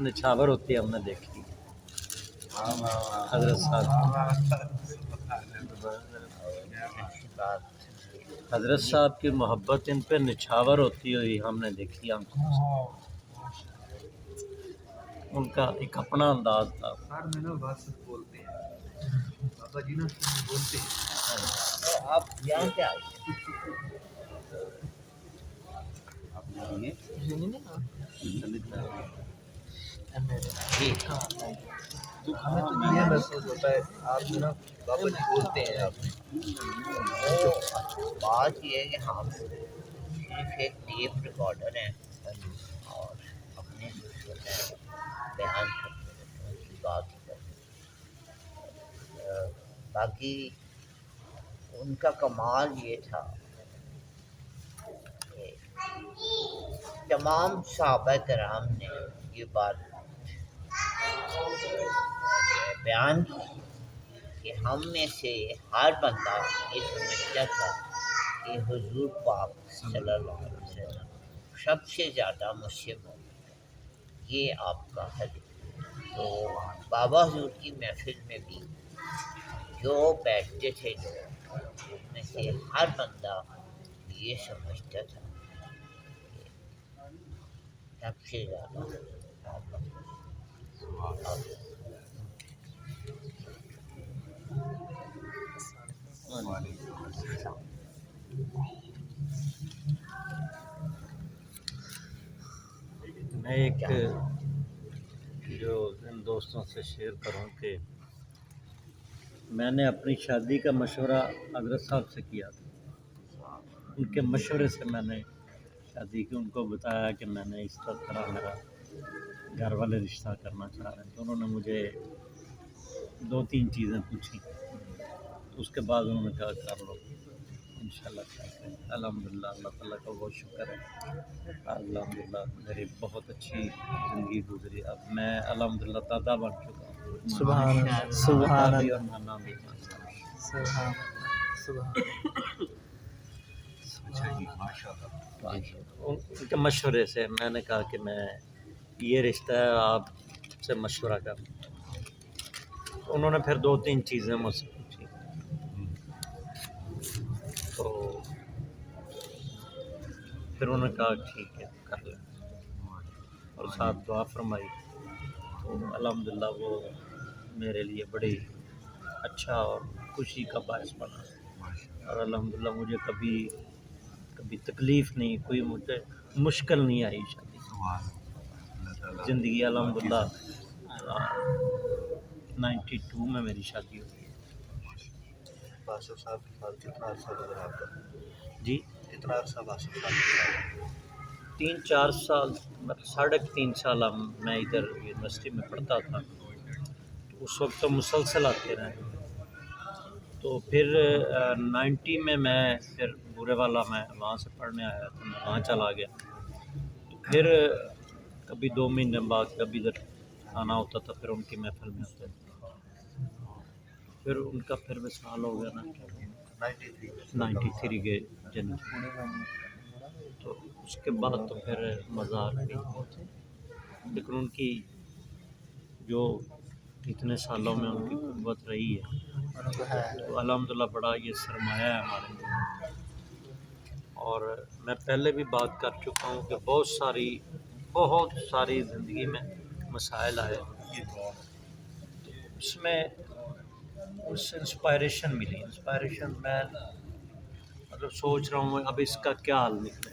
नछावर होती है हमने देखी हजरत साहब की मोहब्बत इन पे निछावर होती हुई हमने देखी आंखों से। उनका एक अपना अंदाज था। बोलते हैं बाबा जी ना बोलते हैं आप यहाँ पे आइए। हमें तो ये महसूस होता है आप ना बाबा जी बोलते हैं आप तो बात ये है कि हम सिर्फ एक टेप रिकॉर्डर हैं और अपने जो है बयान करते रहते हैं, उनकी बात ही करते हैं। बाकी उनका कमाल ये था कि तमाम सहाबा कराम ने ये बात बयान की कि हम में से हर बंदा ये समझता था कि हुजूर पाक सल्लल्लाहु अलैहि वसल्लम सबसे ज़्यादा मुझसे मोहब्बत है, ये आपका हल है। तो बाबा हुजूर की महफिल में भी जो बैठते थे लोग उनमें से हर बंदा ये समझता था कि सबसे ज़्यादा मैं एक जो इन दोस्तों से शेयर करूं कि मैंने अपनी शादी का मशवरा हजरत साहब से किया था। उनके मशवरे से मैंने शादी की। उनको बताया कि मैंने इस तरह मेरा घर वाले रिश्ता करना चाह रहे हैं, तो उन्होंने मुझे 2-3 चीज़ें पूछी। तो उसके बाद उन्होंने कहा कर लो इंशाल्लाह। अल्हम्दुलिल्लाह, अल्लाह ताला का बहुत शुक्र है। अल्हम्दुलिल्लाह मेरी बहुत अच्छी ज़िंदगी गुजरी। अब मैं अल्हम्दुलिल्लाह दादा बन चुका हूँ। सुभान अल्लाह, सुभान अल्लाह, और नाना भी बन चुका हूँ। सुभान अल्लाह, सुभान उनके मशवरे से मैंने कहा कि मैं ये रिश्ता है आपसे मशवरा कर। उन्होंने फिर 2-3 चीज़ें मुझसे पूछी, तो फिर उन्होंने कहा ठीक है कर लें और साथ दुआ फरमाई। तो अल्हम्दुलिल्लाह वो मेरे लिए बड़ी अच्छा और खुशी का बायस बना और अल्हम्दुलिल्लाह मुझे कभी तकलीफ़ नहीं, कोई मुझे मुश्किल नहीं आई शादी। ज़िंदगी अल्हम्दुलिल्लाह 92 में मेरी शादी हुई है। बासु साहब के साथ कितना अर्सा गुजरा आपका? जी कितना अर्सा बासु साहब के साथ? 3-4 साल, मतलब 3.5 साल मैं इधर यूनिवर्सिटी में पढ़ता था। तो उस वक्त तो मुसलसल आते रहे। तो फिर 90 में मैं फिर बुरे वाला मैं वहाँ से पढ़ने आया, तो मैं वहाँ चला गया। तो फिर कभी 2 महीने बाद कभी इधर आना होता था, फिर उनकी महफिल में होते थे। फिर उनका फिर विसाल हो गया ना 93 के जनवरी। तो उसके बाद तो फिर मज़ाक नहीं, लेकिन उनकी जो इतने सालों में उनकी कुव्वत रही है तो अल्हम्दुलिल्लाह बड़ा ये सरमाया है हमारे लिए। और मैं पहले भी बात कर चुका हूँ कि बहुत सारी ज़िंदगी में मसाइल आए, उसमें उससे इंस्पायरेशन मिली। इंस्पायरेशन मैं मतलब सोच रहा हूँ अब इसका क्या हल निकले।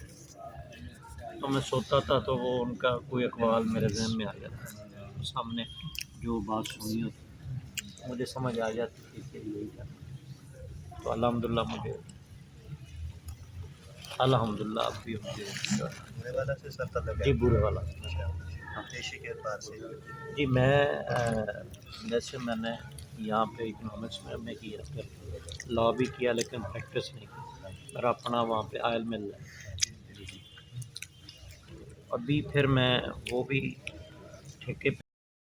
तो मैं सोता था तो वो उनका कोई अक़वाल मेरे ज़हन में आ जाता, सामने जो बात सुनी होती मुझे समझ आ जाती थी कि यही करना। तो अल्हम्दुलिल्लाह अब भी बुरे वाला से सर तक जी बुरे वाला। पेशी के बाद से जी वैसे मैंने यहाँ पे इकनॉमिक्स में किया, फिर लॉ भी किया, लेकिन प्रैक्टिस नहीं की। पर अपना वहाँ पे आयल मिल है। अभी फिर मैं वो भी ठेके